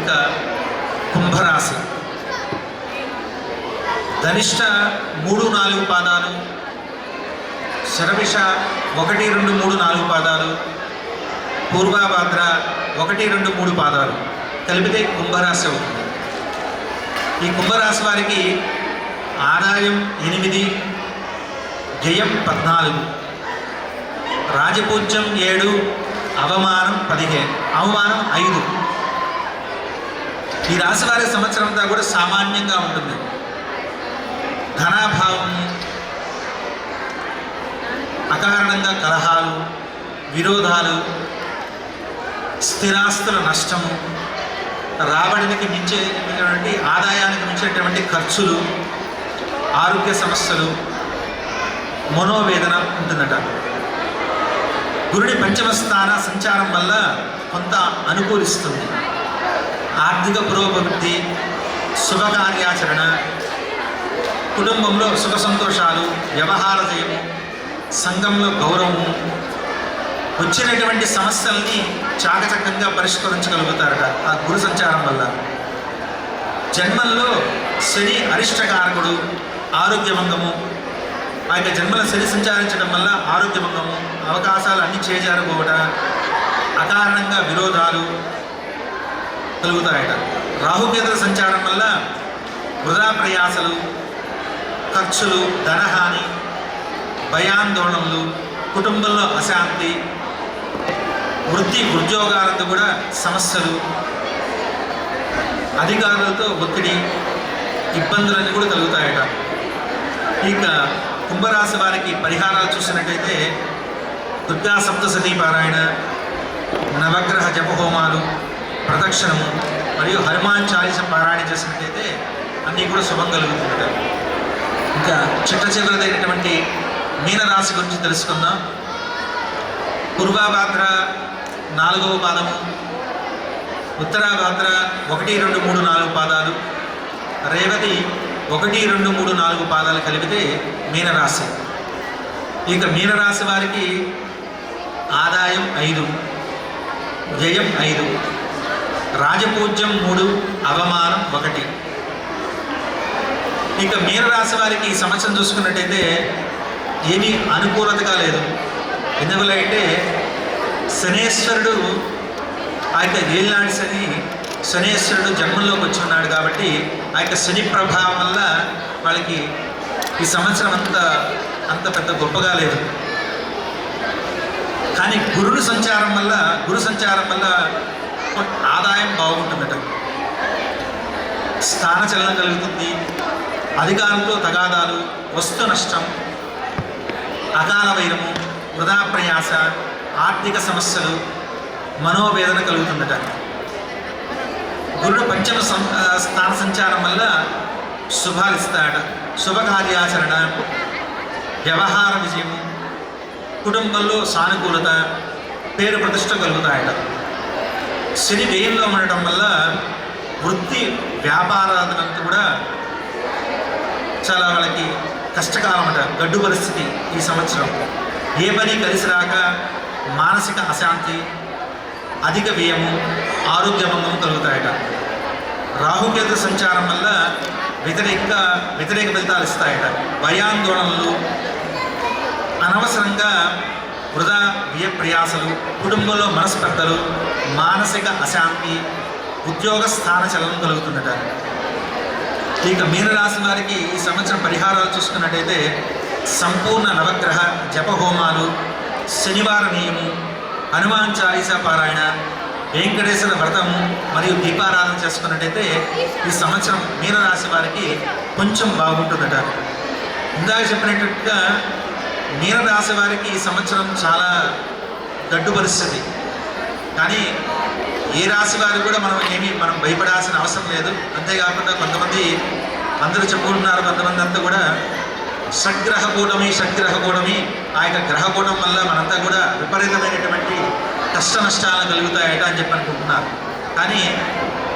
ఇంకా కుంభరాశి ధనిష్ట 3-4 పాదాలు, శరభిష 1, 2, 3, 4 పాదాలు, పూర్వాభాద్ర 1, 2, 3 పాదాలు కలిపితే కుంభరాశి అవుతుంది. ఈ కుంభరాశి వారికి ఆదాయం 8, జయం 14, రాజపూజ్యం 7, అవమానం 15, అవమానం 5. ఈ రాశి వారి సంవత్సరం అంతా కూడా సామాన్యంగా ఉంటుంది. ధనాభావం, అకారణంగా కలహాలు, విరోధాలు, స్థిరాస్తుల నష్టము, రాబడికి మించేటువంటి ఆదాయానికి మించేటువంటి ఖర్చులు, ఆరోగ్య సమస్యలు, మనోవేదన ఉంటుందట. గురుడి పంచమ స్థాన సంచారం వల్ల కొంత అనుకూలిస్తుంది. ఆర్థిక పురోభివృద్ధి, శుభకార్యాచరణ, కుటుంబంలో సుఖ సంతోషాలు, వ్యవహార జయము, సంఘంలో గౌరవము, వచ్చినటువంటి సమస్యల్ని చాకచక్యంగా పరిష్కరించగలుగుతారట ఆ గురు సంచారం వల్ల. జన్మల్లో శని అరిష్టకారకుడు, ఆరోగ్యభంగము, ఆ యొక్క జన్మల శని సంచారించడం వల్ల ఆరోగ్యభంగము, అవకాశాలు అన్ని చేజారుకోవట, అకారణంగా విరోధాలు కలుగుతాయట. రాహుకేతుల సంచారం వల్ల వృధా ప్రయాసలు, ఖర్చులు, ధనహాని, భయాందోళనలు, కుటుంబంలో అశాంతి, వృత్తి ఉద్యోగాలతో కూడా సమస్యలు, అధికారులతో ఒత్తిడి, ఇబ్బందులన్నీ కూడా కలుగుతాయట. ఇక కుంభరాశి వారికి పరిహారాలు చూసినట్టయితే దుర్గా సప్తశతీ పారాయణ, నవగ్రహ జపహోమాలు, ప్రదక్షిణము మరియు హనుమాన్ చాలీస పారాయణ చేసినట్టయితే అన్నీ కూడా శుభం కలుగుతుందట. ఇంకా చిట్ట చివరిదైనటువంటి మీనరాశి గురించి తెలుసుకుందాం. పూర్వాభాద్ర 4వ పాదము, ఉత్తరాభాద్ర 1, 2, 3, 4 పాదాలు, రేవతి 1, 2, 3, 4 పాదాలు కలిపితే మీనరాశి. ఇక మీనరాశి వారికి ఆదాయం 5, జయం 5, రాజపూజ్యం 3, అవమానం 1. ఇక మీనరాశి వారికి ఈ సంవత్సరం చూసుకున్నట్టయితే ఏమీ అనుకూలతగా లేదు. ఎందువల్ల అంటే శనేశ్వరుడు ఆ యొక్క ఏలినాటి శనేశ్వరుడు జన్మంలోకి వచ్చి ఉన్నాడు కాబట్టి ఆ యొక్క శని ప్రభావం వల్ల వాళ్ళకి ఈ సంవత్సరం అంత పెద్ద గొప్పగా లేదు. కానీ గురు సంచారం వల్ల ఆదాయం బాగుంటుందట. స్థానచలనం కలుగుతుంది, అధికారులతో తగాదాలు, వస్తు నష్టం, అకాల వైరము, వృధా ప్రయాస, ఆర్థిక సమస్యలు, మనోవేదన కలుగుతుందట. గురుడు పంచమ స్థాన సంచారం వల్ల శుభాలు ఇస్తాడట. శుభకార్యాచరణ, వ్యవహార విజయము, కుటుంబంలో సానుకూలత, పేరు ప్రతిష్ట కలుగుతాయట. శని వ్యయంలో ఉండటం వల్ల వృత్తి వ్యాపారాలంతా కూడా చాలా వాళ్ళకి కష్టకాలం అట. గడ్డు పరిస్థితి ఈ సంవత్సరం. ఏ పని కలిసి రాక మానసిక అశాంతి, అధిక వ్యయము, ఆరోగ్యభంగం కలుగుతాయట. రాహుకేతు సంచారం వల్ల వ్యతిరేక ఫలితాలు ఇస్తాయట. భయాందోళనలు, అనవసరంగా వృధా వ్యయ ప్రయాసలు, కుటుంబంలో మనస్పర్ధలు, మానసిక అశాంతి, ఉద్యోగ స్థాన చలనం కలుగుతుందట. ఇక మీనరాశి వారికి ఈ సంవత్సరం పరిహారాలు చూసుకున్నట్టయితే సంపూర్ణ నవగ్రహ జపహోమాలు, శనివార నియము, హనుమాన్ చాలీసా పారాయణ, వెంకటేశ్వర వ్రతము మరియు దీపారాధన చేసుకున్నట్టయితే ఈ సంవత్సరం మీనరాశి వారికి కొంచెం బాగుంటుందట. ఇందాక చెప్పినట్టుగా మీనరాశి వారికి ఈ సంవత్సరం చాలా గడ్డు పరిస్థితి. కానీ ఏ రాశి వారికి కూడా మనం భయపడాల్సిన అవసరం లేదు. అంతేకాకుండా కొంతమంది అందరూ చెప్పుకుంటున్నారు, కొంతమంది అంతా కూడా షడ్గ్రహ కూటమి ఆ యొక్క గ్రహకూటం వల్ల మనంతా కూడా విపరీతమైనటువంటి కష్ట నష్టాలను కలుగుతాయట అని చెప్పి అనుకుంటున్నారు. కానీ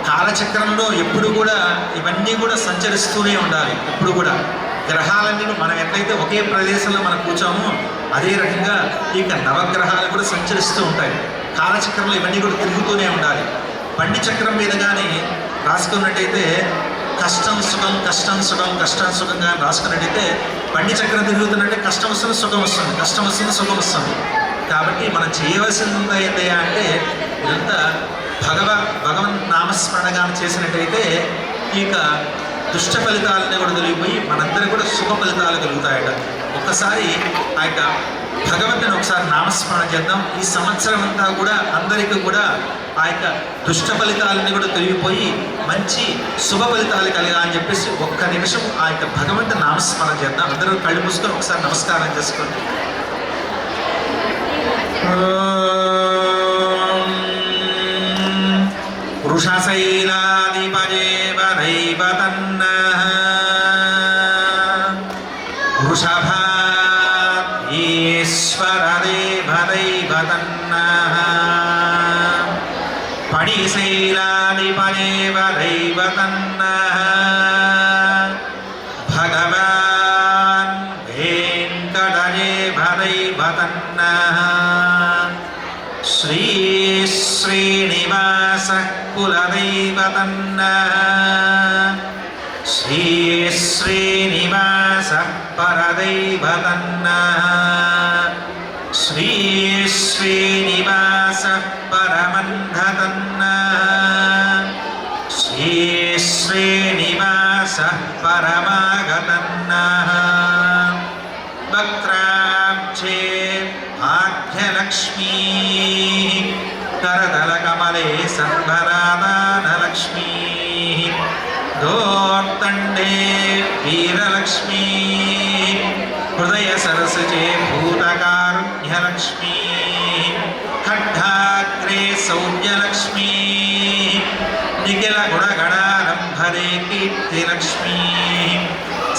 కాలచక్రంలో ఎప్పుడు కూడా ఇవన్నీ కూడా సంచరిస్తూనే ఉండాలి. ఎప్పుడు కూడా గ్రహాలన్నీ మనం ఎట్లయితే ఒకే ప్రదేశంలో మనం కూర్చోమో అదే రకంగా ఇక నవగ్రహాలు కూడా సంచరిస్తూ ఉంటాయి. కాలచక్రంలో ఇవన్నీ కూడా తిరుగుతూనే ఉండాలి. బండి చక్రం మీద కానీ రాసుకున్నట్టయితే కష్టం సుఖం కష్టం సుఖం కష్టం సుఖంగా రాసుకున్నట్టయితే బండి చక్రం తిరుగుతున్నట్టే కష్టం వస్తుంది సుఖం వస్తుంది, కష్టం వస్తుంది సుఖం వస్తుంది. కాబట్టి మనం చేయవలసింది ఏంటి అంటే ఇదంతా భగవన్ నామస్మరణగానం చేసినట్టయితే ఇక దుష్ట ఫలితాలన్నీ కూడా తొలగిపోయి మనందరికీ కూడా శుభ ఫలితాలు కలుగుతాయట. ఒక్కసారి ఆ యొక్క భగవంతుని ఒకసారి నామస్మరణ చేద్దాం. ఈ సంవత్సరం అంతా కూడా అందరికీ కూడా ఆ యొక్క దుష్ట ఫలితాలన్నీ కూడా తొలగిపోయి మంచి శుభ ఫలితాలు కలిగా అని చెప్పేసి ఒక్క నిమిషం ఆ యొక్క భగవంతుని నామస్మరణ చేద్దాం. అందరూ కళ్ళు మూసుకొని ఒకసారి నమస్కారం చేసుకోండి. వృషశైలాధిపదేవ దైవతన్నః వృషభాద్యేశ్వరదేవ దైవతన్నః పడిశైలాధిపదేవ దైవతన్నః భగవాన్ వెంకటదేవ దైవతన్నః శ్రీ శ్రీనివాస కులదైవతన్నః శ్రీ శ్రీనివాస పరదైవతన్నః శ్రీ శ్రీనివాస పరమంధతన్నః శ్రీ శ్రీనివాస పరమాగతన్నః వక్త్రాబ్జే భాగ్యలక్ష్మీ करतलकमले संभरादानलक्ष्मी दोर्तंडे वीरलक्ष्मी हृदय सरसजे भूतकारुण्यलक्ष्मी खड्डाग्रे सौम्यलक्ष्मी निखिल गुणगणारंभरे कीर्तिलक्ष्मी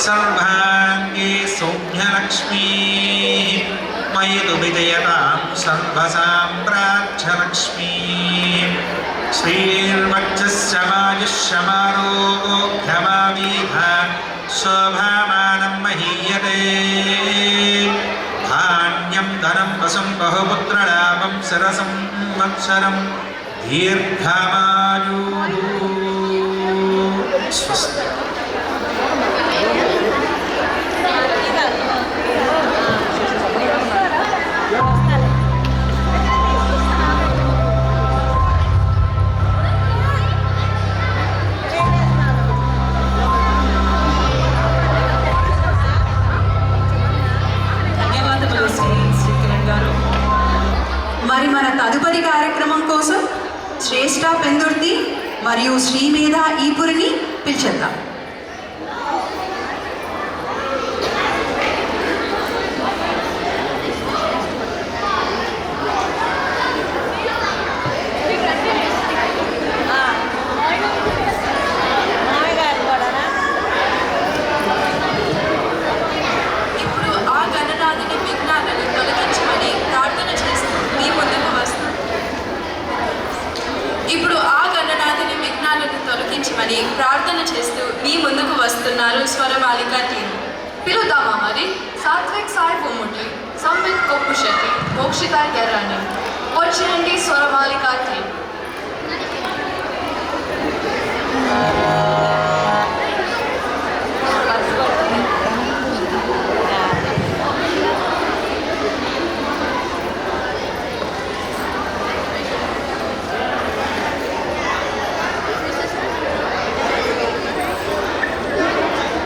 सर्वांगे सौम्यलक्ष्मी मयितु विजयतां सर्वसाम्राज्यलक्ष्मी श्रीर्वक्षस्य वायुष्यमारोग्यमावीह शोभामानं महीयते धान्यं धनं वसं बहुपुत्रलाभं सरसंवत्सरं दीर्घमायुः स्वस्ति। మరి మన తదుపరి కార్యక్రమం కోసం శ్రేష్ఠ పెందుర్తి మరియు శ్రీమేధ ఈపురిని పిలిచేద్దాం. ఇప్పుడు ఆ గణనాథుని విఘ్నాలను తొలగించమని ప్రార్థన చేస్తూ మీ ముందుకు వస్తున్నారు స్వరమాలిక టీం. పిలుద్దామా మరి? సాత్విక్ సాయి బొమ్ముటి, సంబిత్ కొప్పు శెట్టి, మోక్షిత ఎర్రాని. వచ్చేయండి స్వరమాలిక టీం.